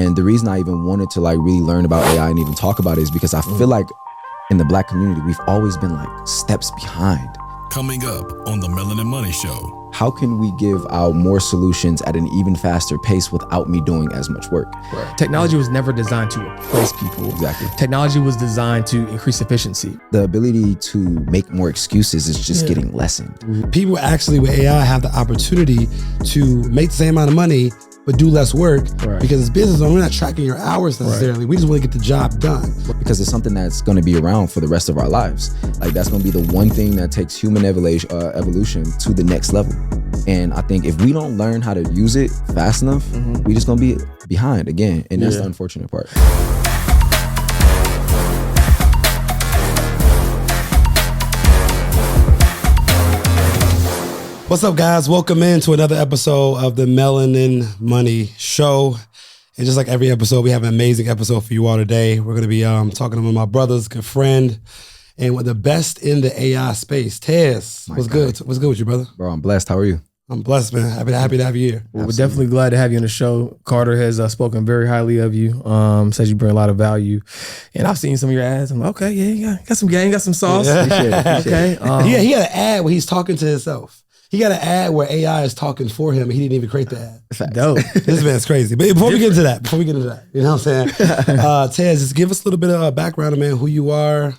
And the reason I even wanted to like really learn about AI and even talk about it is because I feel like in the Black community, we've always been like steps behind. Coming up on the Melanin Money Show. How can we give out more solutions at an even faster pace without me doing as much work? Right. Technology was never designed to replace people. Exactly. Technology was designed to increase efficiency. The ability to make more excuses is just getting lessened. People actually with AI have the opportunity to make the same amount of money but do less work because it's business owner. We're not tracking your hours necessarily. We just want to get the job done. Because it's something that's going to be around for the rest of our lives. Like that's going to be the one thing that takes human evolution to the next level. And I think if we don't learn how to use it fast enough, we just going to be behind again. And that's the unfortunate part. What's up, guys? Welcome into another episode of the Melanin Money Show. And just like every episode, we have an amazing episode for you all today. We're going to be talking to my brother's good friend and with the best in the AI space. Tez, what's good? What's good with you, brother? Bro, I'm blessed. How are you? I'm blessed, man. Happy to have you here. Well, we're definitely glad to have you on the show. Carter has spoken very highly of you. Says you bring a lot of value. And I've seen some of your ads. I'm like, okay, yeah, got some game, got some sauce. Okay. He had an ad where he's talking to himself. He got an ad where AI is talking for him and he didn't even create the ad. Dope. This man's crazy. But before we get into that, you know what I'm saying? Tez, just give us a little bit of background, man, who you are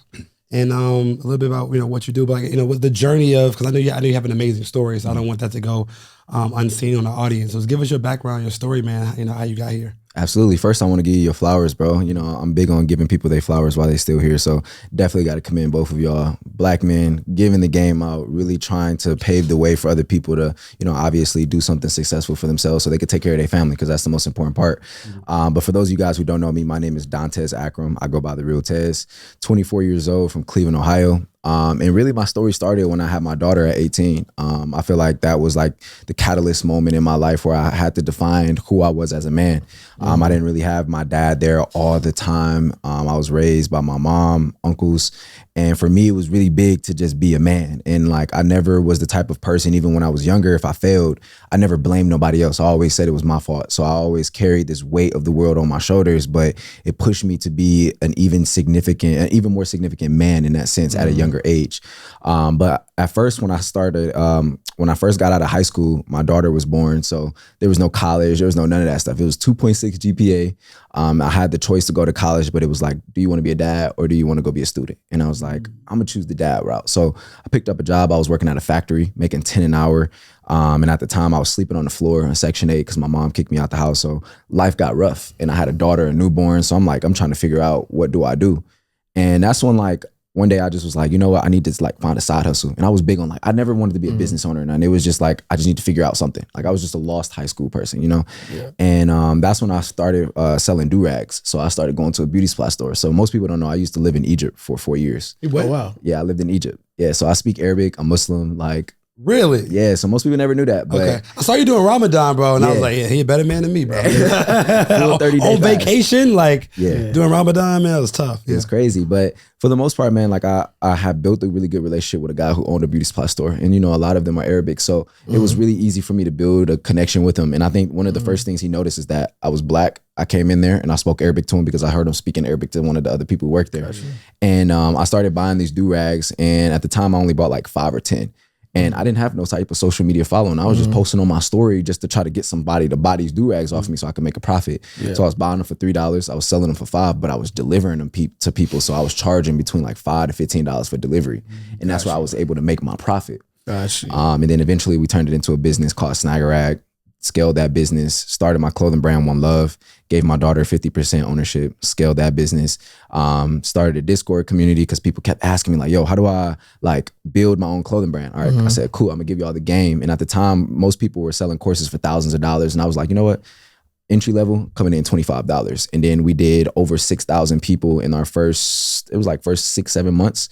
and a little bit about, what you do, but what the journey of, because I know you have an amazing story, so I don't want that to go unseen on the audience. So just give us your background, your story, man, how you got here. Absolutely. First, I want to give you your flowers, bro. I'm big on giving people their flowers while they're still here. So definitely got to commend both of y'all. Black men giving the game out, really trying to pave the way for other people to, obviously do something successful for themselves so they could take care of their family, because that's the most important part. But for those of you guys who don't know me, my name is Dontez Akram. I go by the real Tez, 24 years old from Cleveland, Ohio. And really my story started when I had my daughter at 18. I feel like that was like the catalyst moment in my life where I had to define who I was as a man. I didn't really have my dad there all the time. I was raised by my mom, uncles. And for me, it was really big to just be a man. And like, I never was the type of person, even when I was younger, if I failed, I never blamed nobody else. I always said it was my fault. So I always carried this weight of the world on my shoulders, but it pushed me to be an even more significant man in that sense at a younger age. But at first, when I first got out of high school, my daughter was born. So there was no college, there was none of that stuff. It was 2.6 GPA. I had the choice to go to college, but it was like, do you want to be a dad or do you want to go be a student? And I was like, I'm gonna choose the dad route. So I picked up a job. I was working at a factory, making 10 an hour. And at the time I was sleeping on the floor in Section 8 because my mom kicked me out the house. So life got rough and I had a daughter, a newborn. So I'm trying to figure out, what do I do? And that's when one day I just was like, you know what? I need to find a side hustle. And I was big on I never wanted to be a business owner. And it was just I just need to figure out something. I was just a lost high school person, Yeah. And that's when I started selling do-rags. So I started going to a beauty supply store. So most people don't know, I used to live in Egypt for 4 years. Oh, wow. Yeah, I lived in Egypt. Yeah, so I speak Arabic, I'm Muslim, Really? Yeah, so most people never knew that. But okay. I saw you doing Ramadan, bro, and I was like, yeah, he a better man than me, bro. On vacation, doing Ramadan, man, it was tough. It was crazy. But for the most part, man, I have built a really good relationship with a guy who owned a beauty supply store. And, a lot of them are Arabic. So it was really easy for me to build a connection with him. And I think one of the first things he noticed is that I was Black. I came in there and I spoke Arabic to him because I heard him speaking Arabic to one of the other people who worked there. Gotcha. And I started buying these do-rags. And at the time, I only bought 5 or 10. And I didn't have no type of social media following. I was just posting on my story just to try to get somebody to buy these do-rags off me so I could make a profit. Yeah. So I was buying them for $3. I was selling them for $5, but I was delivering them to people. So I was charging between $5 to $15 for delivery. And that's where I was able to make my profit. Gotcha. And then eventually we turned it into a business called Snaggerag. Scaled that business, started my clothing brand One Love, gave my daughter 50% ownership, scaled that business, started a Discord community because people kept asking me yo, how do I build my own clothing brand? All right, I said, cool, I'm gonna give you all the game. And at the time, most people were selling courses for thousands of dollars. And I was like, you know what? Entry level coming in $25. And then we did over 6,000 people in our first 6-7 months,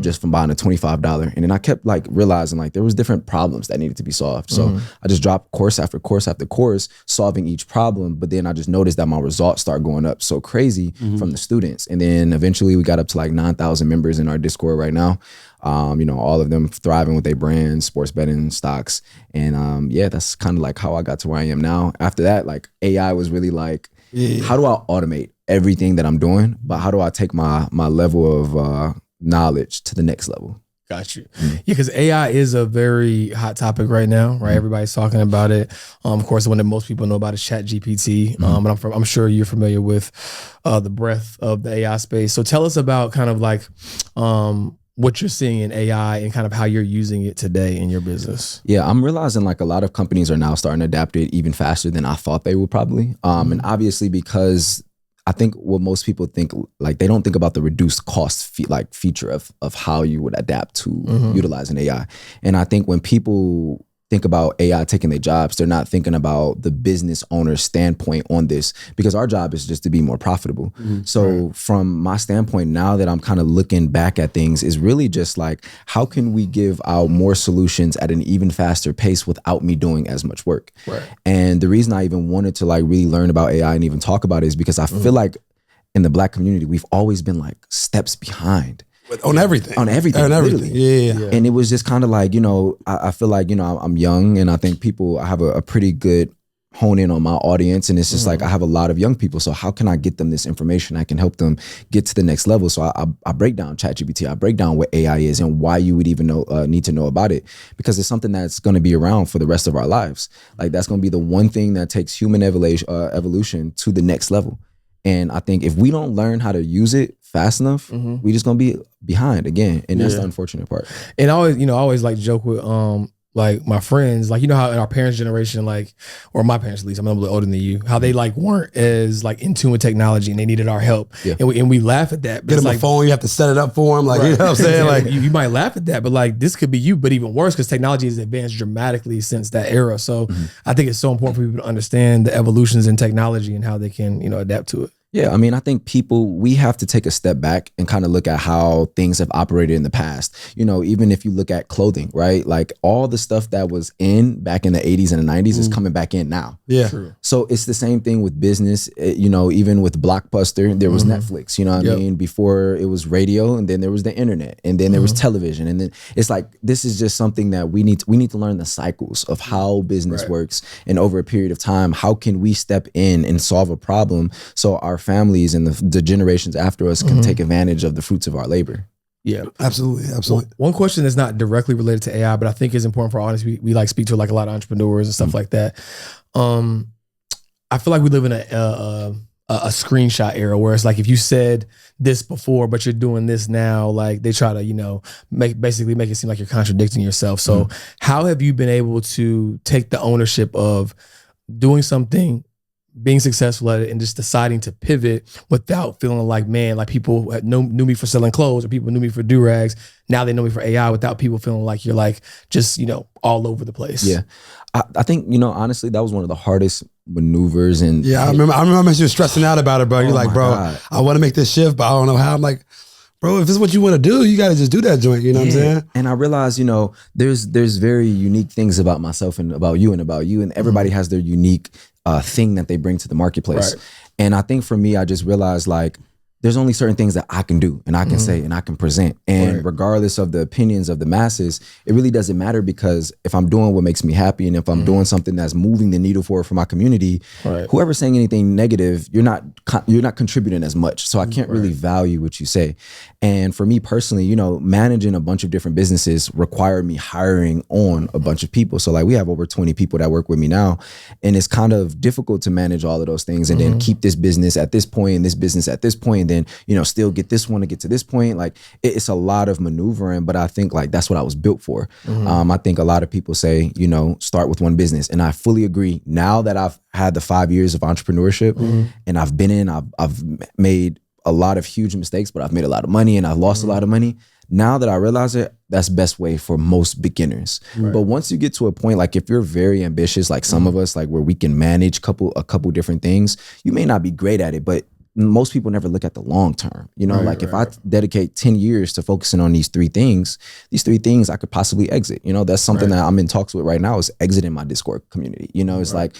just from buying a $25. And then I kept realizing there was different problems that needed to be solved. So I just dropped course after course after course, solving each problem. But then I just noticed that my results started going up so crazy from the students. And then eventually we got up to 9,000 members in our Discord right now. All of them thriving with their brands, sports betting, stocks. And that's kind of how I got to where I am now. After that, AI was really how do I automate everything that I'm doing, but how do I take my level of knowledge to the next level? Got you. Yeah, because AI is a very hot topic right now, right? Everybody's talking about it. Of course, the one that most people know about is ChatGPT. But I'm sure you're familiar with the breadth of the AI space. So tell us about kind of like what you're seeing in AI and kind of how you're using it today in your business. Yeah, I'm realizing like a lot of companies are now starting to adapt it even faster than I thought they would probably. And obviously because I think what most people think, like they don't think about the reduced cost feature of how you would adapt to utilizing AI. And I think when people think about AI taking their jobs, they're not thinking about the business owner's standpoint on this, because our job is just to be more profitable. So from my standpoint, now that I'm kind of looking back at things, is really just like, how can we give out more solutions at an even faster pace without me doing as much work? And the reason I even wanted to like really learn about AI and even talk about it is because I feel like in the Black community, we've always been like steps behind. On everything. On everything. Yeah. And it was just kind of like, you know, I feel like, you know, I'm young, and I think I have a pretty good hone in on my audience. And it's just like, I have a lot of young people. So how can I get them this information? I can help them get to the next level. So I break down ChatGPT. I break down what AI is and why you would even need to know about it, because it's something that's going to be around for the rest of our lives. Like that's going to be the one thing that takes human evolution to the next level. And I think if we don't learn how to use it fast enough, we just gonna be behind again. And that's the unfortunate part. And I always like joke with like my friends, like, you know how in our parents' generation, like, or my parents at least, I'm a little older than you, how they like weren't as like in tune with technology and they needed our help. And we laugh at that. But get them a phone, you have to set it up for them. Like, you know what I'm saying? Like you might laugh at that, but like this could be you, but even worse, because technology has advanced dramatically since that era. So I think it's so important for people to understand the evolutions in technology and how they can, you know, adapt to it. Yeah, I mean, I think we have to take a step back and kind of look at how things have operated in the past. You know, even if you look at clothing, right? Like all the stuff that was in back in the 80s and the 90s is coming back in now. Yeah. True. So it's the same thing with business. You know, even with Blockbuster, there was Netflix, you know what I mean? Before it was radio, and then there was the internet, and then there was television. And then it's like, this is just something that we need to learn the cycles of how business works. And over a period of time, how can we step in and solve a problem so our families and the generations after us can take advantage of the fruits of our labor. Yeah, absolutely. One question that's not directly related to AI, but I think is important for our audience. We like speak to like a lot of entrepreneurs and stuff like that. I feel like we live in a screenshot era where it's like, if you said this before, but you're doing this now, like they try to, you know, make it seem like you're contradicting yourself. So how have you been able to take the ownership of doing something, being successful at it, and just deciding to pivot without feeling like, man, like people knew me for selling clothes, or people knew me for do-rags. Now they know me for AI, without people feeling like you're like just, you know, all over the place. Yeah. I think, you know, honestly, that was one of the hardest maneuvers. And I remember you were stressing out about it, bro. You're like, bro, God, I want to make this shift, but I don't know how. I'm like, bro, if this is what you want to do, you got to just do that joint. You know what I'm saying? And I realized, you know, there's very unique things about myself and about you, and everybody has their unique thing that they bring to the marketplace. And I think for me, I just realized like, there's only certain things that I can do and I can say and I can present. And regardless of the opinions of the masses, it really doesn't matter, because if I'm doing what makes me happy, and if I'm doing something that's moving the needle for my community, whoever's saying anything negative, you're not contributing as much. So I can't really value what you say. And for me personally, you know, managing a bunch of different businesses required me hiring on a bunch of people. So like we have over 20 people that work with me now, and it's kind of difficult to manage all of those things and then keep this business at this point and this business at this point, and then, you know, still get this one to get to this point. Like it's a lot of maneuvering, but I think like that's what I was built for. I think a lot of people say, you know, start with one business, and I fully agree. Now that I've had the 5 years of entrepreneurship and I've been in, I've made a lot of huge mistakes, but I've made a lot of money and I've lost a lot of money. Now that I realize it, that's the best way for most beginners. But once you get to a point, like if you're very ambitious, like some of us, like where we can manage a couple different things, you may not be great at it, but most people never look at the long term. You know, if I dedicate 10 years to focusing on these three things I could possibly exit. You know, that's something that I'm in talks with right now, is exiting my Discord community. You know, it's like,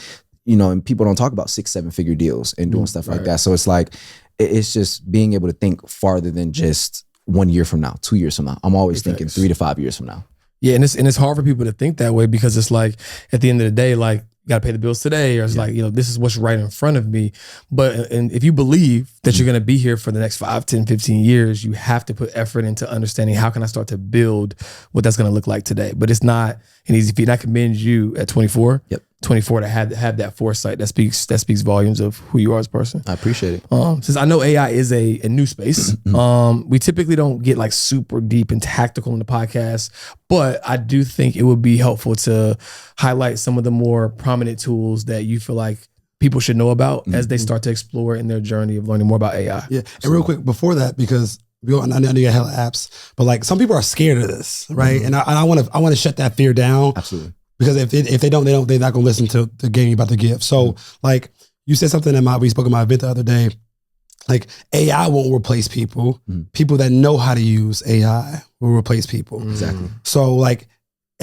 you know, and people don't talk about 6-7 figure deals and doing stuff like that. So it's like, it's just being able to think farther than just 1 year from now, 2 years from now. I'm always thinking 3 to 5 years from now. Yeah, and it's hard for people to think that way, because it's like, at the end of the day, like, got to pay the bills today, or it's like, this is what's right in front of me. But and if you believe that you're going to be here for the next 5, 10, 15 years, you have to put effort into understanding how can I start to build what that's going to look like today. But it's not an easy feat. I commend you at 24. 24 to have that foresight that speaks volumes of who you are as a person. I appreciate it. Since I know AI is a new space, we typically don't get like super deep and tactical in the podcast, but I do think it would be helpful to highlight some of the more prominent tools that you feel like people should know about as they start to explore in their journey of learning more about AI. Yeah, and real quick before that, because I know you got hella apps, but like some people are scared of this, right? And I want to shut that fear down. Absolutely. Because if they don't, they're not gonna listen to the game you're about to give. So like you said something we spoke at my event the other day, like AI won't replace people. People that know how to use AI will replace people. Exactly. So like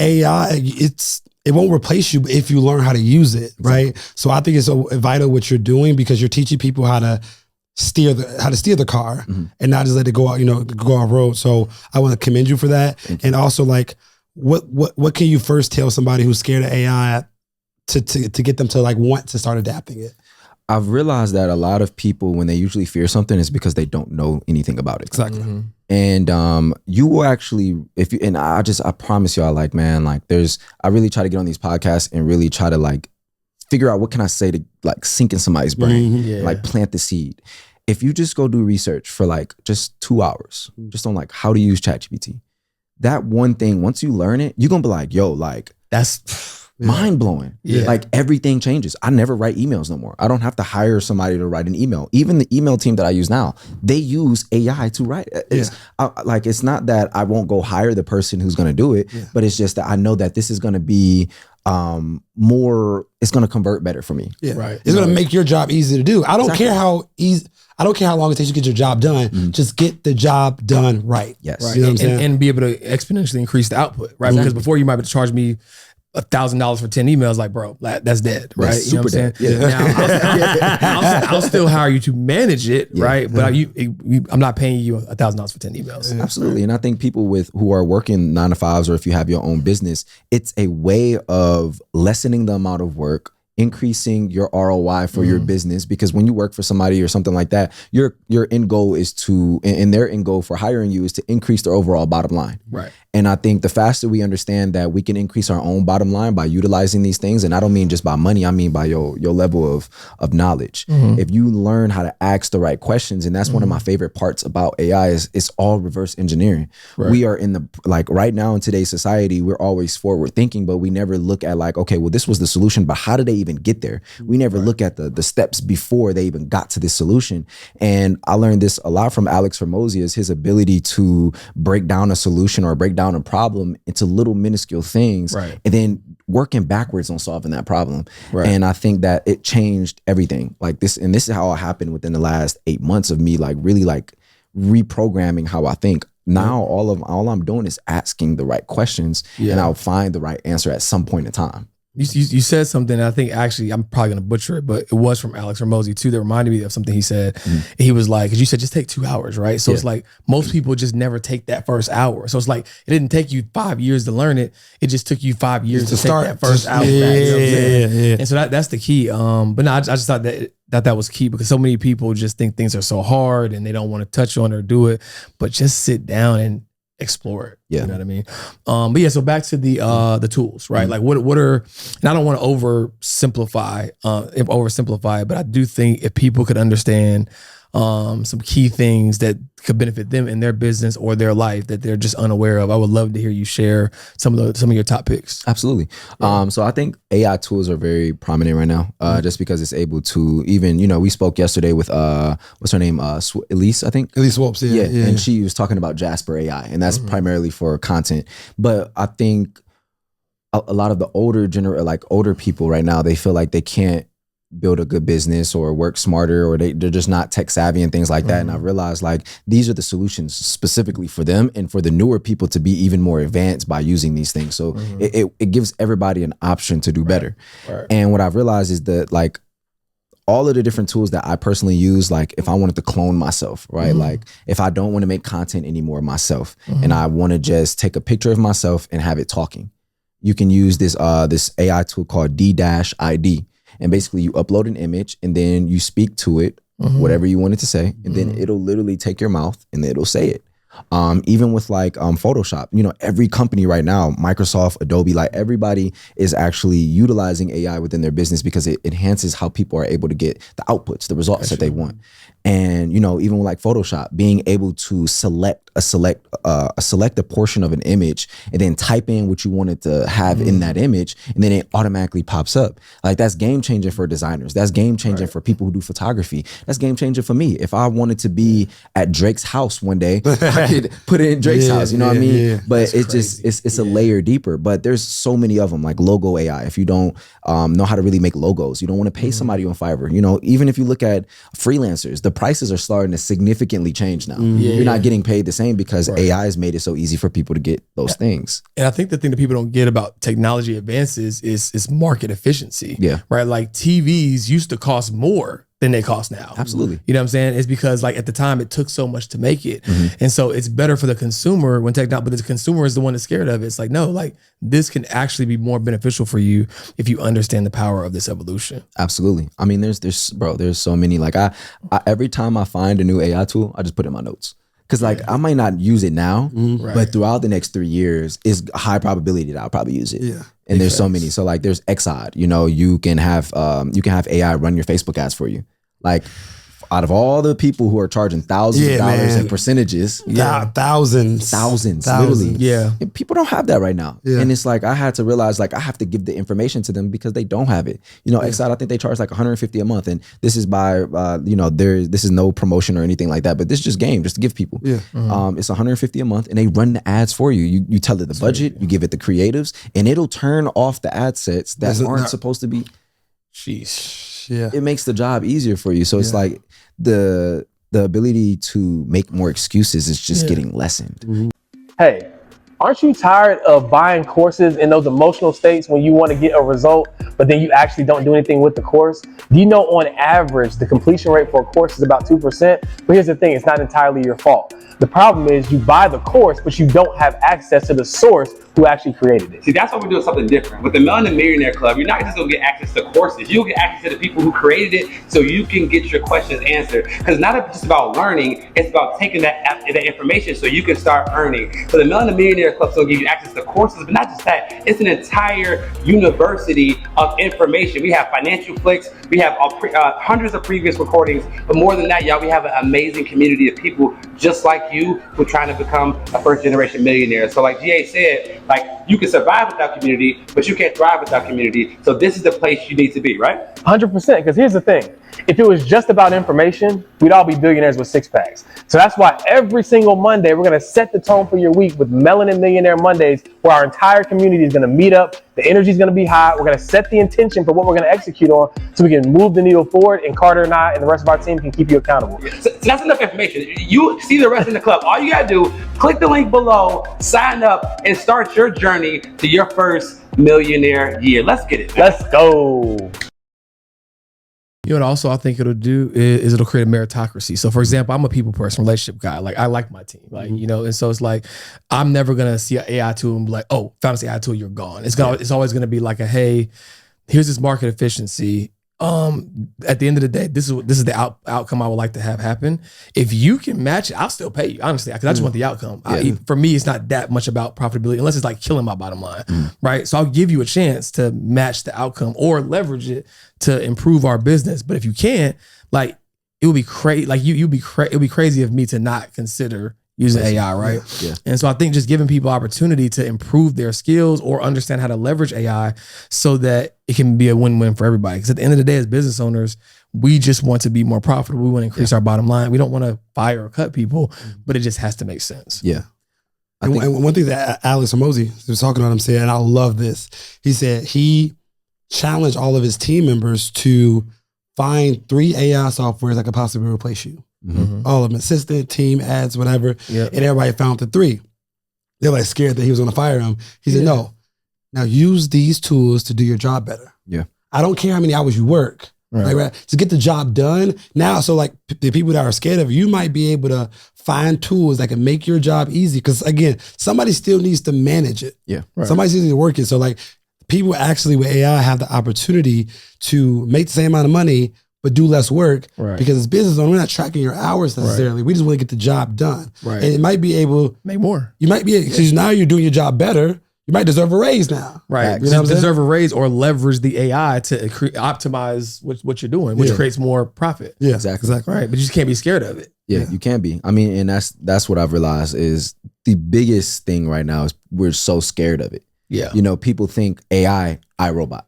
AI, it won't replace you if you learn how to use it, right? So I think it's so vital what you're doing because you're teaching people how to steer the car and not just let it go out, go off road. So I want to commend you for that. And also like, what can you first tell somebody who's scared of AI to get them to like want to start adapting it? I've realized that a lot of people, when they usually fear something, is because they don't know anything about it. Exactly. And you will actually, I promise y'all, like, man, like I really try to get on these podcasts and really try to like figure out what can I say to like sink in somebody's brain, like plant the seed. If you just go do research for like just 2 hours, just on like how to use ChatGPT, that one thing, once you learn it, you're gonna be like, yo, like that's mind blowing. Yeah. Like everything changes. I never write emails no more. I don't have to hire somebody to write an email. Even the email team that I use now, they use AI to write. It's not that I won't go hire the person who's gonna do it, but it's just that I know that this is gonna be it's gonna convert better for me. Yeah. Right. It's gonna make your job easy to do. I don't care how long it takes you to get your job done. Just get the job done right. Yes. Right. You know what I'm saying? And be able to exponentially increase the output, right? Because before you might be able to charge me $1,000 for 10 emails, like, bro, that's dead, right? That's super dead. Now, I'll still hire you to manage it, right? But I'm not paying you $1,000 for 10 emails. Absolutely. And I think people who are working 9 to 5s, or if you have your own business, it's a way of lessening the amount of work, increasing your ROI for your business, because when you work for somebody or something like that, your end goal is and their end goal for hiring you is to increase their overall bottom line. Right. And I think the faster we understand that we can increase our own bottom line by utilizing these things, and I don't mean just by money, I mean by your level of knowledge. If you learn how to ask the right questions, and that's one of my favorite parts about AI is it's all reverse engineering. Right. We are in right now in today's society, we're always forward thinking, but we never look at like, okay, well, this was the solution, but how did they even get there? We never look at the steps before they even got to this solution. And I learned this a lot from Alex Hormozi, is his ability to break down a solution or break down a problem into little minuscule things, and then working backwards on solving that problem. Right. And I think that it changed everything. Like this, and this is how it happened within the last 8 months of me like really like reprogramming how I think. Now all I'm doing is asking the right questions, and I'll find the right answer at some point in time. You said something, and I think actually I'm probably going to butcher it, but it was from Alex Hormozi too that reminded me of something he said. He was like, because you said just take 2 hours, right? So it's like most people just never take that first hour. So it's like it didn't take you 5 years to learn it. It just took you 5 years to start that first hour. And so that's the key. But no, I just thought that was key, because so many people just think things are so hard and they don't want to touch on or do it, but just sit down and explore it. You know what I mean? But yeah, so back to the tools, right? Like what are, and I don't want to oversimplify it, but I do think if people could understand some key things that could benefit them in their business or their life that they're just unaware of, I would love to hear you share some of your top picks. Absolutely. So I think AI tools are very prominent right now, just because it's able to even, we spoke yesterday with, what's her name? Elise, I think. Elise Swopes, yeah. And she was talking about Jasper AI, and that's primarily for content. But I think a lot of the older people right now, they feel like they can't build a good business or work smarter, or they're just not tech savvy and things like that. And I realized like these are the solutions specifically for them and for the newer people to be even more advanced by using these things. So it gives everybody an option to do better. Right. And what I've realized is that like all of the different tools that I personally use, like if I wanted to clone myself, right? Like if I don't want to make content anymore myself and I want to just take a picture of myself and have it talking, you can use this this AI tool called D-ID. And basically you upload an image and then you speak to it, whatever you want it to say, and then it'll literally take your mouth and it'll say it. Even with like Photoshop, you know, every company right now, Microsoft, Adobe, like everybody is actually utilizing AI within their business because it enhances how people are able to get the outputs, the results that they want. And, you know, even with like Photoshop, being able to select a portion of an image and then type in what you wanted to have in that image, and then it automatically pops up. Like that's game changing for designers. That's game changing for people who do photography. That's game changing for me. If I wanted to be at Drake's house one day, I could put it in Drake's house. You know what I mean? Yeah. But that's it's crazy. Just it's a layer deeper. But there's so many of them, like logo AI. If you don't know how to really make logos, you don't want to pay somebody on Fiverr. You know, even if you look at freelancers, the prices are starting to significantly change now. You're not getting paid the same because AI has made it so easy for people to get those things. And I think the thing that people don't get about technology advances is market efficiency. Yeah. Right. Like TVs used to cost more than they cost now. Absolutely. You know what I'm saying? It's because like at the time it took so much to make it. And so it's better for the consumer when technology, but the consumer is the one that's scared of it. It's like, no, like this can actually be more beneficial for you if you understand the power of this evolution. Absolutely. I mean, there's so many, like I every time I find a new AI tool, I just put it in my notes. Cause like I might not use it now, but throughout the next 3 years, it's a high probability that I'll probably use it. Yeah. And there's so many. So like there's Xod, you know, you can have AI run your Facebook ads for you. Like out of all the people who are charging thousands of dollars in percentages, thousands, literally. Yeah. And people don't have that right now. Yeah. And it's like, I had to realize like I have to give the information to them because they don't have it. You know, Xod, I think they charge like $150 a month. And this is by, you know, this is no promotion or anything like that, but this is just game, just to give people. Yeah. It's $150 a month and they run the ads for you. You tell it the budget, you give it the creatives, and it'll turn off the ad sets that aren't supposed to be. Sheesh. Yeah. It makes the job easier for you. So it's like the ability to make more excuses is just getting lessened. Hey, aren't you tired of buying courses in those emotional states when you want to get a result, but then you actually don't do anything with the course? Do you know on average, the completion rate for a course is about 2%? But here's the thing, it's not entirely your fault. The problem is you buy the course, but you don't have access to the source who actually created it. See, that's why we're doing something different. With the Melanin Millionaire Club, you're not just gonna get access to courses, you'll get access to the people who created it so you can get your questions answered. Because it's not just about learning, it's about taking that information so you can start earning. So the Melanin Millionaire Club is gonna give you access to courses, but not just that, it's an entire university of information. We have financial flicks, we have hundreds of previous recordings, but more than that, y'all, we have an amazing community of people just like you who are trying to become a first generation millionaire. So like GA said, like you can survive without community, but you can't thrive without community. So this is the place you need to be, right? 100%, because here's the thing. If it was just about information, we'd all be billionaires with six packs. So that's why every single Monday, we're gonna set the tone for your week with Melanin Millionaire Mondays, where our entire community is gonna meet up. The energy is gonna be high. We're gonna set the intention for what we're gonna execute on so we can move the needle forward, and Carter and I and the rest of our team can keep you accountable. So that's enough information. You see the rest in the club. All you gotta do, click the link below, sign up, and start your journey to your first millionaire year. Let's get it. Let's go. You know what also I think it'll do is it'll create a meritocracy. So for example, I'm a people person, relationship guy. Like I like my team, like, you know, and so it's like, I'm never gonna see an AI tool and be like, oh, found this AI tool, you're gone. It's always gonna be like a, hey, here's this market efficiency. At the end of the day, this is the outcome I would like to have happen. If you can match it, I'll still pay you, honestly, because I just want the outcome. For me, it's not that much about profitability unless it's like killing my bottom line, right? So I'll give you a chance to match the outcome or leverage it to improve our business. But if you can't, like, it would be crazy. Like it would be crazy of me to not consider using AI, right? Yeah. And so I think just giving people opportunity to improve their skills or understand how to leverage AI so that it can be a win-win for everybody. Because at the end of the day, as business owners, we just want to be more profitable. We want to increase our bottom line. We don't want to fire or cut people, but it just has to make sense. Yeah. And one thing that Alex Hormozi was talking about, him saying, and I love this. He said he challenged all of his team members to find 3 AI softwares that could possibly replace you. All of them, assistant, team, ads, whatever. And everybody found the 3. They were like scared that he was going to fire him. He said, no, now use these tools to do your job better. Yeah. I don't care how many hours you work. Like, right, to get the job done. Now, so like the people that are scared of it, you might be able to find tools that can make your job easy. Because again, somebody still needs to manage it. Yeah. Somebody still needs to work it. So like people actually with AI have the opportunity to make the same amount of money, but do less work because it's business owner. We're not tracking your hours necessarily. We just want to get the job done. And it might be able make more. You might be, because now you're doing your job better. You might deserve a raise now. Right. You know deserve a raise or leverage the AI to optimize what you're doing, which creates more profit. Yeah, exactly. Right. But you just can't be scared of it. Yeah, you can be. I mean, and that's what I've realized is the biggest thing right now is we're so scared of it. Yeah. You know, people think AI, iRobot.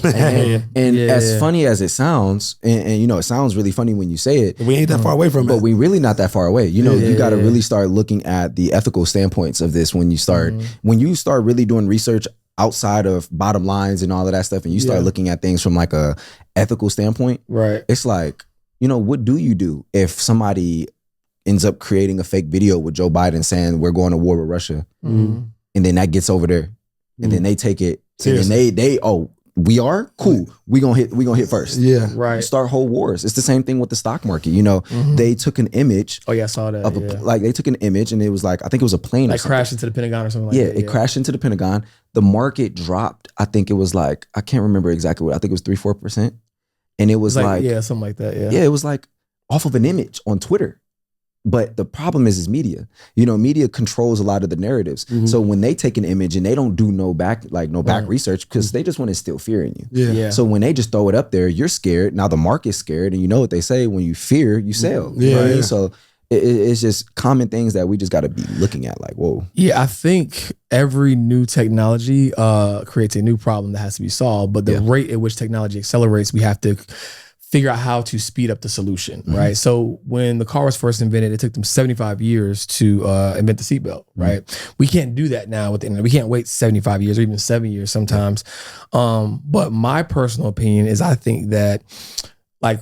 And as funny as it sounds, and you know, it sounds really funny when you say it. We ain't that far away from it. But we really not that far away. You know, you got to really start looking at the ethical standpoints of this when you start really doing research outside of bottom lines and all of that stuff, and you start looking at things from like a ethical standpoint. Right. It's like, you know, what do you do if somebody ends up creating a fake video with Joe Biden saying we're going to war with Russia, and then that gets over there, and then they take it, Seriously. and then they we are cool. We gonna hit first. Yeah, right. You start whole wars. It's the same thing with the stock market. You know, they took an image. Oh yeah, I saw that. Of like they took an image and it was like I think it was a plane. Like crashed into the Pentagon or something like that. Yeah, it crashed into the Pentagon. The market dropped. I think it was like I can't remember exactly what. I think it was 3-4%, and it was like something like that. Yeah, it was like off of an image on Twitter. But the problem is media. You know, media controls a lot of the narratives. So when they take an image and they don't do no back research because they just want to instill fear in you. Yeah. So when they just throw it up there, you're scared. Now the market's scared, and you know what they say: when you fear, you sell. Right? So it's just common things that we just got to be looking at. Like, whoa. Yeah, I think every new technology creates a new problem that has to be solved. But the rate at which technology accelerates, we have to figure out how to speed up the solution, right? So when the car was first invented, it took them 75 years to invent the seatbelt, right? We can't do that now with the internet. We can't wait 75 years or even 7 years sometimes. But my personal opinion is I think that like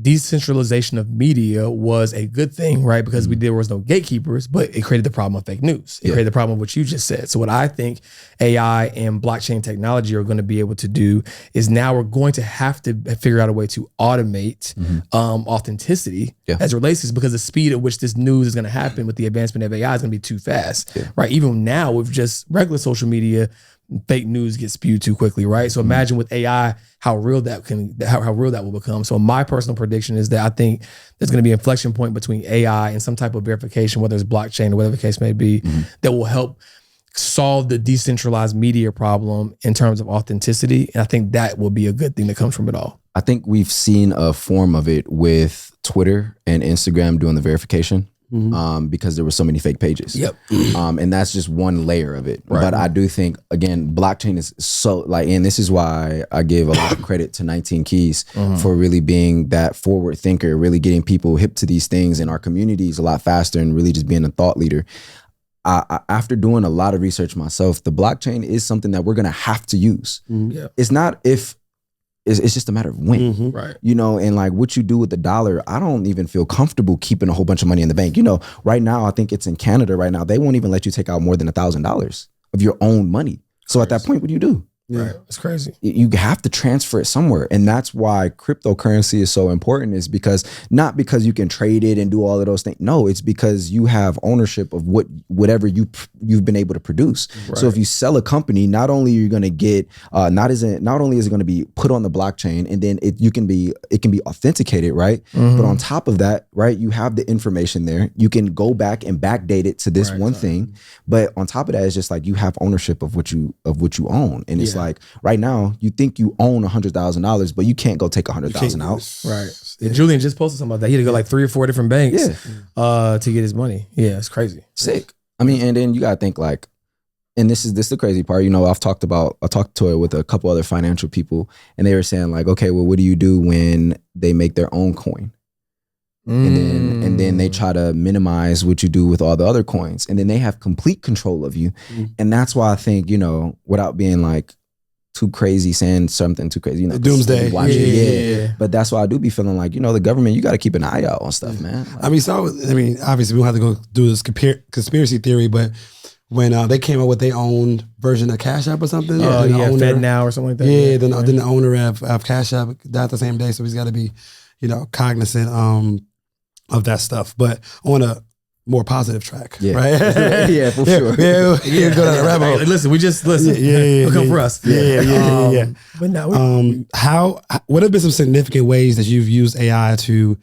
decentralization of media was a good thing, right? Because there was no gatekeepers, but it created the problem of fake news. It created the problem of what you just said. So what I think AI and blockchain technology are going to be able to do is now we're going to have to figure out a way to automate authenticity as it relates to this, because the speed at which this news is going to happen with the advancement of AI is going to be too fast, right? Even now with just regular social media, fake news gets spewed too quickly, right? So imagine with AI how real that will become. So my personal prediction is that I think there's going to be an inflection point between AI and some type of verification, whether it's blockchain or whatever the case may be, that will help solve the decentralized media problem in terms of authenticity. And I think that will be a good thing that comes from it all. I think we've seen a form of it with Twitter and Instagram doing the verification. Because there were so many fake pages. And that's just one layer of it. Right. But I do think, again, blockchain is so like, and this is why I give a lot of credit to 19 Keys for really being that forward thinker, really getting people hip to these things in our communities a lot faster and really just being a thought leader. After doing a lot of research myself, the blockchain is something that we're going to have to use. It's not if, it's just a matter of when, right? You know, and like what you do with the dollar, I don't even feel comfortable keeping a whole bunch of money in the bank. You know, right now, I think it's in Canada right now, they won't even let you take out more than $1,000 of your own money. So at that point, what do you do? Right. It's crazy. You have to transfer it somewhere. And that's why cryptocurrency is so important, is because not because you can trade it and do all of those things. No, it's because you have ownership of whatever you've been able to produce. Right. So if you sell a company, not only are you going to get not only is it going to be put on the blockchain, and then it can be authenticated, right? But on top of that, right, you have the information there. You can go back and backdate it to this one thing. But on top of that, it's just like you have ownership of what you own. And it's like right now you think you own $100,000, but you can't go take 100,000 out. Right. And Julian just posted something about that. He had to go like 3 or 4 different banks to get his money. Yeah, it's crazy. Sick. I mean, and then you gotta think like, and this is the crazy part. You know, I talked to it with a couple other financial people, and they were saying like, okay, well, what do you do when they make their own coin? And then they try to minimize what you do with all the other coins, and then they have complete control of you. And that's why I think, you know, without being like too crazy, saying something too crazy, you know, doomsday. Yeah. But that's why I do be feeling like, you know, the government, you got to keep an eye out on stuff, man. Like, I mean, obviously we don't have to go do this conspiracy theory, but when they came out with their own version of Cash App or something. Oh, Fed Now or something like that. Yeah, then the owner of Cash App died the same day, so he's got to be, cognizant of that stuff. But on a more positive track, right? Yeah, for sure. Yeah, go down the rabbit hole. Listen, we just listen. Yeah, come for us. Yeah. But now, what have been some significant ways that you've used AI to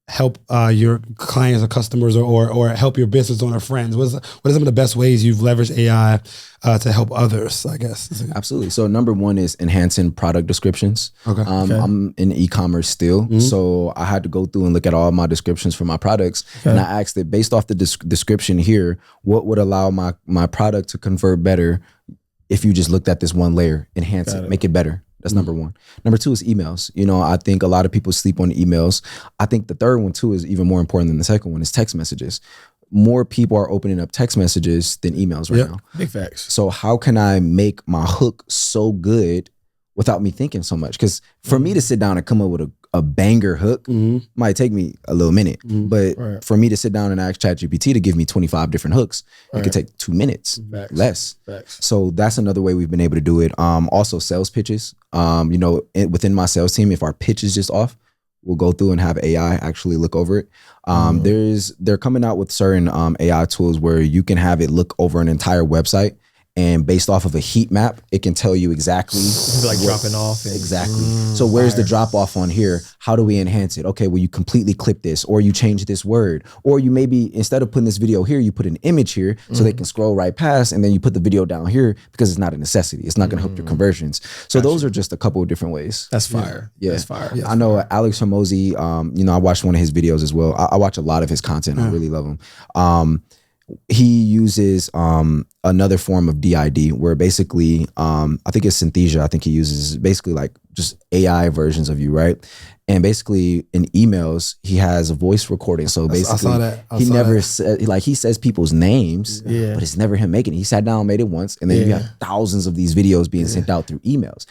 help your clients or customers or help your business owner friends? What are some of the best ways you've leveraged AI to help others, I guess? Absolutely. So number one is enhancing product descriptions. Okay. I'm in e-commerce still. So I had to go through and look at all my descriptions for my products. And I asked it, based off the description here, what would allow my product to convert better if you just looked at this one layer, enhance it, make it better. That's number one. Number two is emails. I think a lot of people sleep on emails. I think the third one too is even more important than the second one is text messages. More people are opening up text messages than emails right now. Big facts. So how can I make my hook so good without me thinking so much? Because for me to sit down and come up with a banger hook might take me a little minute. But for me to sit down and ask ChatGPT to give me 25 different hooks, it could take 2 minutes, less. So that's another way we've been able to do it. Also sales pitches. Within my sales team, if our pitch is just off, we'll go through and have AI actually look over it. They're coming out with certain AI tools where you can have it look over an entire website. And based off of a heat map, it can tell you exactly like dropping off. Exactly. So where's the drop off on here? How do we enhance it? Okay, well, you completely clip this, or you change this word, or you maybe instead of putting this video here, you put an image here so they can scroll right past, and then you put the video down here because it's not a necessity. It's not going to help your conversions. So those are just a couple of different ways. That's fire. Yeah, that's fire. I know Alex Hormozy. I watched one of his videos as well. I watch a lot of his content. I really love him. He uses another form of DID where basically, I think it's Synthesia. I think he uses basically like just AI versions of you, right? And basically in emails, he has a voice recording. So basically, he says people's names, but it's never him making it. He sat down, made it once, and then you have thousands of these videos being sent out through emails.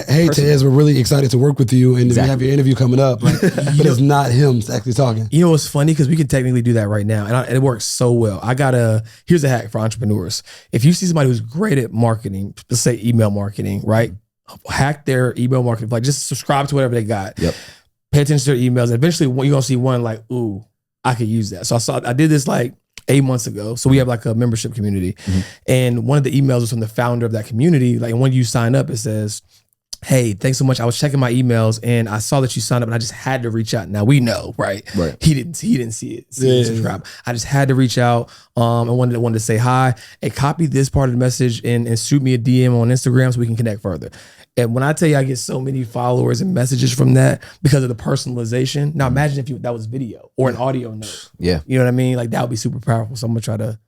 Hey, Tez, we're really excited to work with you, and we have your interview coming up. But it's not him actually talking. You know what's funny? Because we can technically do that right now, and it works so well. Here's a hack for entrepreneurs. If you see somebody who's great at marketing, let's say email marketing, right? Hack their email marketing, like just subscribe to whatever they got. Yep. Pay attention to their emails. And eventually you're gonna see one like, ooh, I could use that. So I did this like 8 months ago. So we have like a membership community. And one of the emails was from the founder of that community. Like when you sign up, it says, hey, thanks so much. I was checking my emails and I saw that you signed up and I just had to reach out. Now we know, right? He didn't see it. Subscribe. I just had to reach out and wanted to say hi and copy this part of the message and shoot me a DM on Instagram so we can connect further. And when I tell you I get so many followers and messages from that because of the personalization. Now imagine if that was video or an audio note. Yeah. You know what I mean? Like that would be super powerful. So I'm gonna try to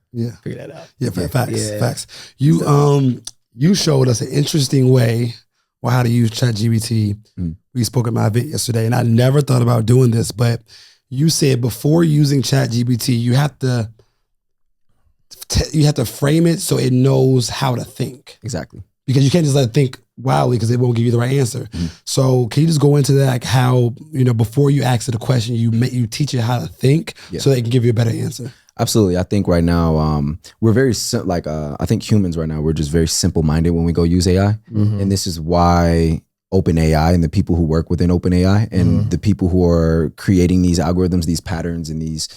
figure that out. Yeah, facts. You showed us an interesting way or how to use ChatGPT. We spoke at my event yesterday, and I never thought about doing this, but you said before using ChatGPT, you have to frame it so it knows how to think. Exactly. Because you can't just let it think wildly because it won't give you the right answer. So can you just go into that, like how, before you ask it a question, you teach it how to think so they can give you a better answer? Absolutely. I think right now, we're very, I think humans right now, we're just very simple-minded when we go use AI. And this is why OpenAI and the people who work within OpenAI and the people who are creating these algorithms, these patterns, and these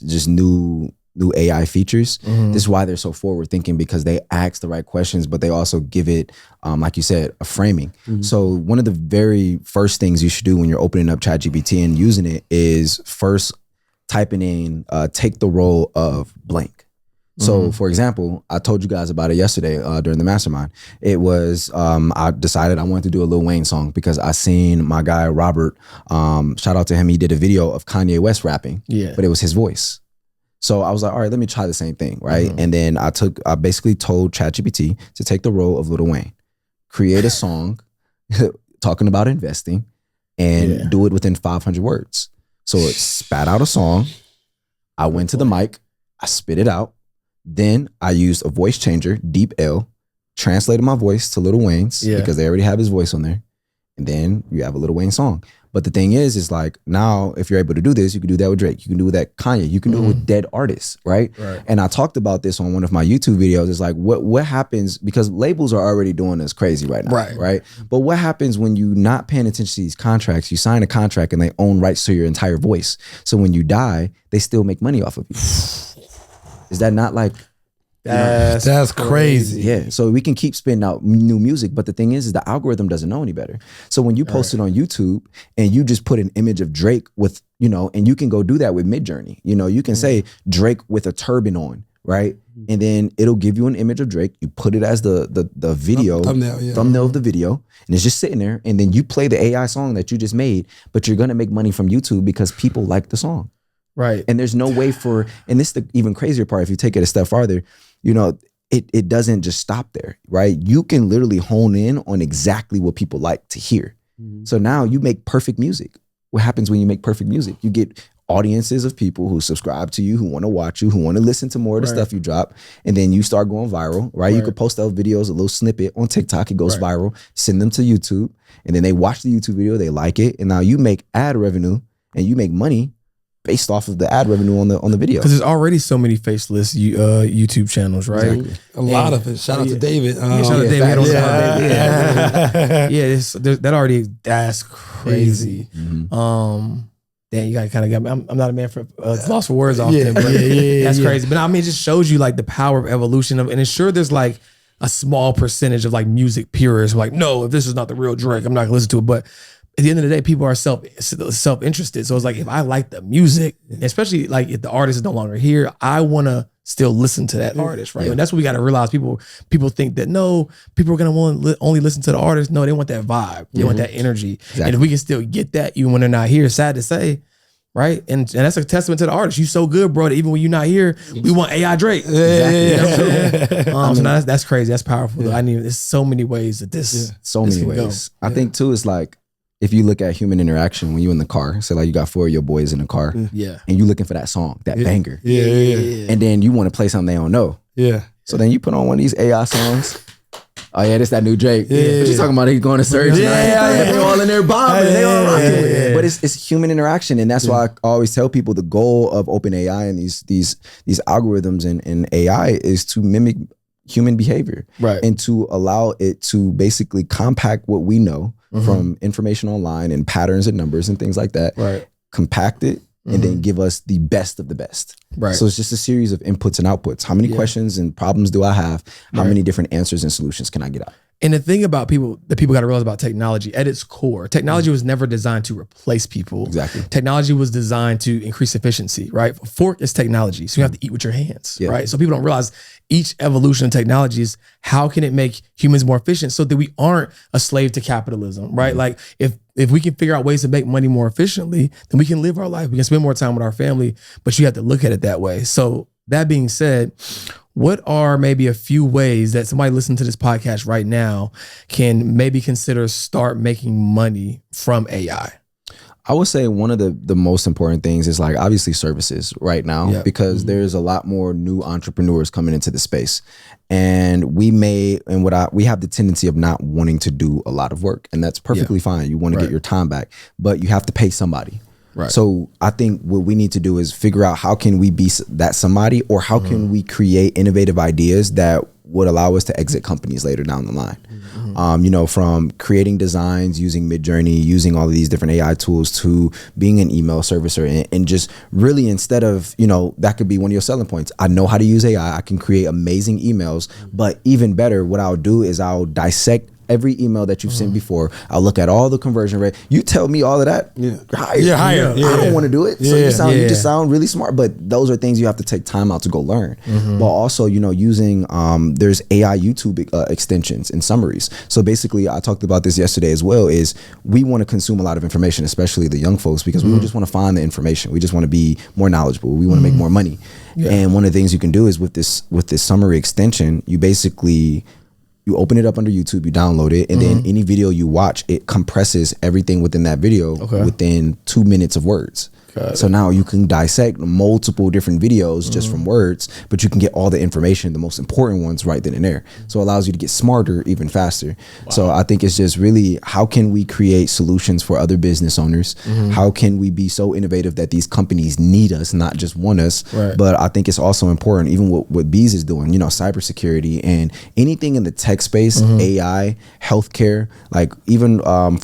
just new AI features. This is why they're so forward thinking, because they ask the right questions, but they also give it, like you said, a framing. So one of the very first things you should do when you're opening up ChatGPT and using it is first typing in, take the role of blank. So for example, I told you guys about it yesterday during the mastermind. It was, I decided I wanted to do a Lil Wayne song because I seen my guy, Robert, shout out to him. He did a video of Kanye West rapping, but it was his voice. So I was like, all right, let me try the same thing, right? And then I basically told ChatGPT to take the role of Lil Wayne, create a song talking about investing, and do it within 500 words. So it spat out a song. I went to the mic, I spit it out. Then I used a voice changer, Deep L, translated my voice to Lil Wayne's because they already have his voice on there. and then you have a Lil Wayne song. But the thing is like now if you're able to do this, you can do that with Drake, you can do that with Kanye, you can do it with dead artists, right? And I talked about this on one of my YouTube videos. It's like what happens, because labels are already doing this crazy right now, right? But what happens when you not paying attention to these contracts? You sign a contract and they own rights to your entire voice. So when you die, they still make money off of you. Is that not like that's crazy. Yeah. So we can keep spitting out new music, but the thing is the algorithm doesn't know any better. So when you post it on YouTube and you just put an image of Drake with, you know, and you can go do that with Midjourney. You know, you can say Drake with a turban on, right? And then it'll give you an image of Drake. You put it as the video thumbnail of the video, and it's just sitting there. And then you play the AI song that you just made, but you're gonna make money from YouTube because people like the song. Right. And there's no way for, and this is the even crazier part, if you take it a step farther, you know, it doesn't just stop there, right? You can literally hone in on exactly what people like to hear. So now you make perfect music. What happens when you make perfect music? You get audiences of people who subscribe to you, who want to watch you, who want to listen to more of the stuff you drop. And then you start going viral, right? You could post those videos, a little snippet on TikTok, it goes viral, send them to YouTube, and then they watch the YouTube video, they like it, and now you make ad revenue and you make money based off of the ad revenue on the video. Because there's already so many faceless YouTube channels, right? Exactly. A lot of it. Shout out to David. Shout out to David. That already, that's crazy. Damn, you got kind of got me. I'm not a man for lost for words often, but that's crazy. But I mean, it just shows you like the power of evolution and it's sure there's like a small percentage of like music purists who are like, no, if this is not the real Drake, I'm not gonna listen to it. But at the end of the day, people are self-interested. So it's like, if I like the music, especially like if the artist is no longer here, I want to still listen to that artist, right? And that's what we got to realize. People think that, no, people are going to want to only listen to the artist. No, they want that vibe. They want that energy. Exactly. And if we can still get that, even when they're not here, sad to say, right? And that's a testament to the artist. You so good, bro, that even when you're not here, we want AI Drake. So that's crazy. That's powerful. There's so many ways that this can go. I think too, it's like, if you look at human interaction when you in the car, say like you got 4 of your boys in the car, and you looking for that song, that banger, and then you want to play something they don't know, so then you put on one of these AI songs. Oh yeah, this that new Drake. What you talking about? He going to surgery? They're all in there bobbing. They all rocking with it. But it's human interaction, and that's why I always tell people the goal of OpenAI and these algorithms and AI is to mimic human behavior, right? And to allow it to basically compact what we know from information online and patterns and numbers and things like that, right? Compact it and then give us the best of the best. Right. So it's just a series of inputs and outputs. How many questions and problems do I have? How many different answers and solutions can I get out? And the thing about people got to realize about technology, at its core, technology was never designed to replace people. Exactly. Technology was designed to increase efficiency, right? A fork is technology, so you have to eat with your hands, right? So people don't realize each evolution of technology is how can it make humans more efficient so that we aren't a slave to capitalism, right? Like if we can figure out ways to make money more efficiently, then we can live our life. We can spend more time with our family, but you have to look at it that way. So that being said, what are maybe a few ways that somebody listening to this podcast right now can maybe consider start making money from AI? I would say one of the most important things is like obviously services right now, because there's a lot more new entrepreneurs coming into the space, and we have the tendency of not wanting to do a lot of work, and that's perfectly fine. You want to get your time back, but you have to pay somebody. Right. So I think what we need to do is figure out how can we be that somebody, or how can we create innovative ideas that would allow us to exit companies later down the line. You know, from creating designs using Midjourney, using all of these different AI tools, to being an email servicer, and just really, instead of, you know, that could be one of your selling points. I know how to use AI. I can create amazing emails, but even better, what I'll do is I'll dissect every email that you've sent before. I'll look at all the conversion rate. You tell me all of that. Hire. I don't want to do it. So you just sound really smart, but those are things you have to take time out to go learn. But also, you know, using there's AI YouTube extensions and summaries. So basically, I talked about this yesterday as well, is we want to consume a lot of information, especially the young folks, because we just want to find the information. We just want to be more knowledgeable. We want to make more money. And one of the things you can do is with this summary extension, you basically you open it up under YouTube, you download it, and then any video you watch, it compresses everything within that video within 2 minutes of words. So now you can dissect multiple different videos just from words, but you can get all the information, the most important ones right then and there. So it allows you to get smarter even faster. So I think it's just really, how can we create solutions for other business owners? How can we be so innovative that these companies need us, not just want us? But I think it's also important, even what Bees is doing, you know, cybersecurity and anything in the tech space, AI, healthcare, like even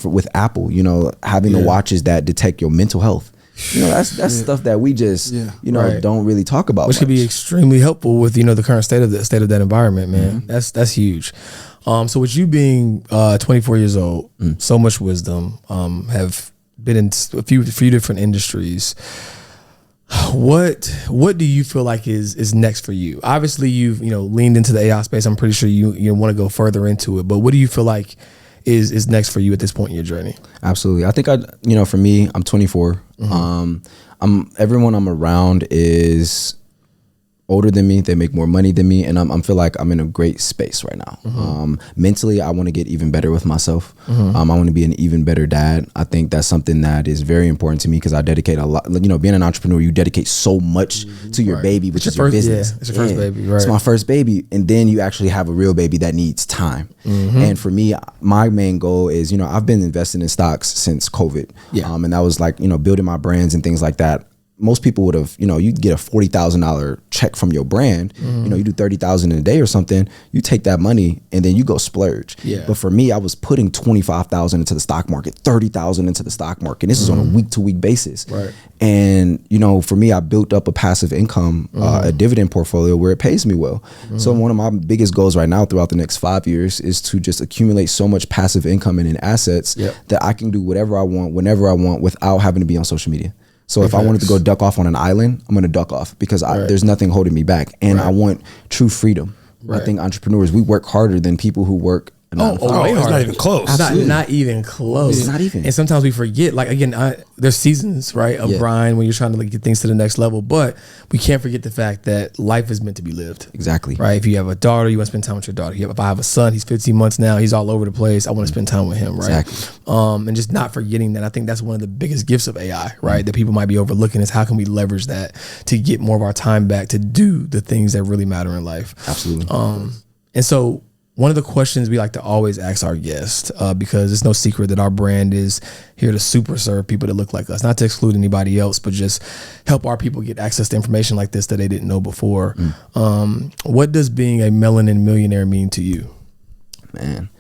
with Apple, you know, having the watches that detect your mental health. You know, that's stuff that we just, you know, don't really talk about. Which could be extremely helpful with, you know, the current state of that environment, man. That's huge. So with you being 24 years old, so much wisdom, have been in a few different industries. What do you feel like is next for you? Obviously, you've, you know, leaned into the AI space. I'm pretty sure you want to go further into it. But what do you feel like is next for you at this point in your journey? Absolutely. I think you know, for me, I'm 24. Everyone I'm around is older than me. They make more money than me, and I feel like I'm in a great space right now. Mentally, I want to get even better with myself. I want to be an even better dad. I think that's something that is very important to me because I dedicate a lot. You know, being an entrepreneur, you dedicate so much to your baby, which is your business. It's your first baby, right? It's my first baby, and then you actually have a real baby that needs time. And for me, my main goal is, you know, I've been investing in stocks since COVID, and that was like, you know, building my brands and things like that. Most people would have, you know, you'd get a $40,000 check from your brand. You know, you do 30,000 in a day or something. You take that money and then you go splurge. But for me, I was putting 25,000 into the stock market, 30,000 into the stock market. This is on a week-to-week basis. And you know, for me, I built up a passive income, a dividend portfolio where it pays me well. So one of my biggest goals right now throughout the next 5 years is to just accumulate so much passive income and in assets that I can do whatever I want, whenever I want, without having to be on social media. So if I wanted to go duck off on an island, I'm going to duck off because there's nothing holding me back. And I want true freedom. I think entrepreneurs, we work harder than people who work. It's not even close. Not even close. It's not even. And sometimes we forget, like, again, there's seasons, right, of grind when you're trying to like get things to the next level. But we can't forget the fact that life is meant to be lived. Exactly. Right. If you have a daughter, you want to spend time with your daughter. If I have a son, he's 15 months now, he's all over the place. I want to spend time with him. Right. Exactly. And just not forgetting that. I think that's one of the biggest gifts of AI, right, that people might be overlooking, is how can we leverage that to get more of our time back to do the things that really matter in life. Absolutely. And so one of the questions we like to always ask our guests, because it's no secret that our brand is here to super serve people that look like us, not to exclude anybody else, but just help our people get access to information like this that they didn't know before. What does being a melanin millionaire mean to you? Man,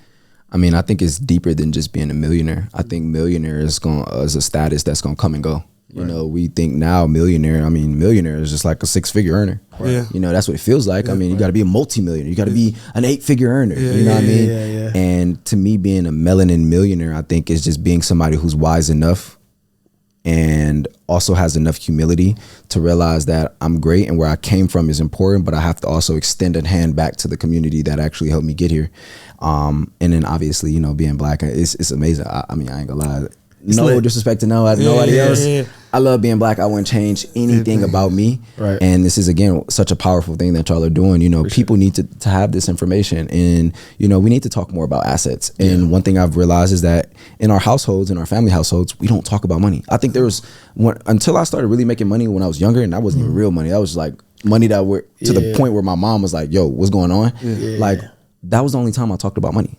I mean, I think it's deeper than just being a millionaire. I think millionaire is a status that's gonna come and go. You know, we think now millionaire, I mean, millionaire is just like a 6-figure earner. You know, that's what it feels like. I mean, you got to be a multimillionaire. You got to be an 8-figure earner. You know what I mean? And to me, being a melanin millionaire, I think is just being somebody who's wise enough and also has enough humility to realize that I'm great and where I came from is important, but I have to also extend a hand back to the community that actually helped me get here. And then obviously, you know, being black, it's amazing. I mean, I ain't gonna lie. No disrespect to nobody else. I love being black. I wouldn't change anything about me. And this is, again, such a powerful thing that y'all are doing. You know, people need to have this information, and you know, we need to talk more about assets. And one thing I've realized is that in our households, in our family households, we don't talk about money. I think there was until I started really making money when I was younger, and that wasn't even real money. That was like money that were to the point where my mom was like, "Yo, what's going on?" Like that was the only time I talked about money.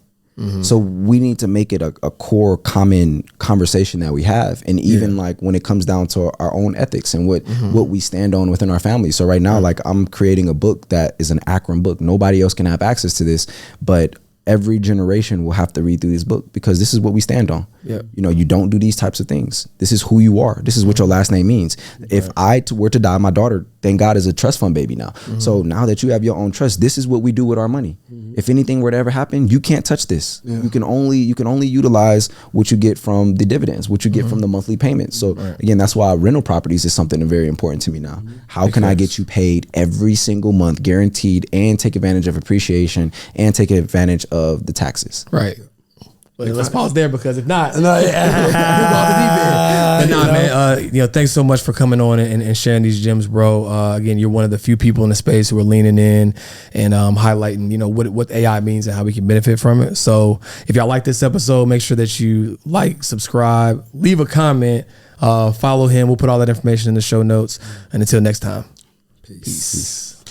So we need to make it a core common conversation that we have. And even like when it comes down to our own ethics and what we stand on within our family. So right now, like I'm creating a book that is an Akram book. Nobody else can have access to this, but every generation will have to read through this book because this is what we stand on. You know, you don't do these types of things. This is who you are. This is what your last name means. If I were to die, my daughter, thank God, is a trust fund baby now. So now that you have your own trust, this is what we do with our money. If anything were to ever happen, you can't touch this. You can only utilize what you get from the dividends, what you get from the monthly payments. So again, that's why rental properties is something very important to me now. How can I get you paid every single month, guaranteed, and take advantage of appreciation and take advantage of the taxes? Right. But let's pause there, because if not, thanks so much for coming on and sharing these gems, bro. Again, you're one of the few people in the space who are leaning in and highlighting, you know, what AI means and how we can benefit from it. So if y'all like this episode, make sure that you like, subscribe, leave a comment. Follow him. We'll put all that information in the show notes. And until next time, Peace. peace.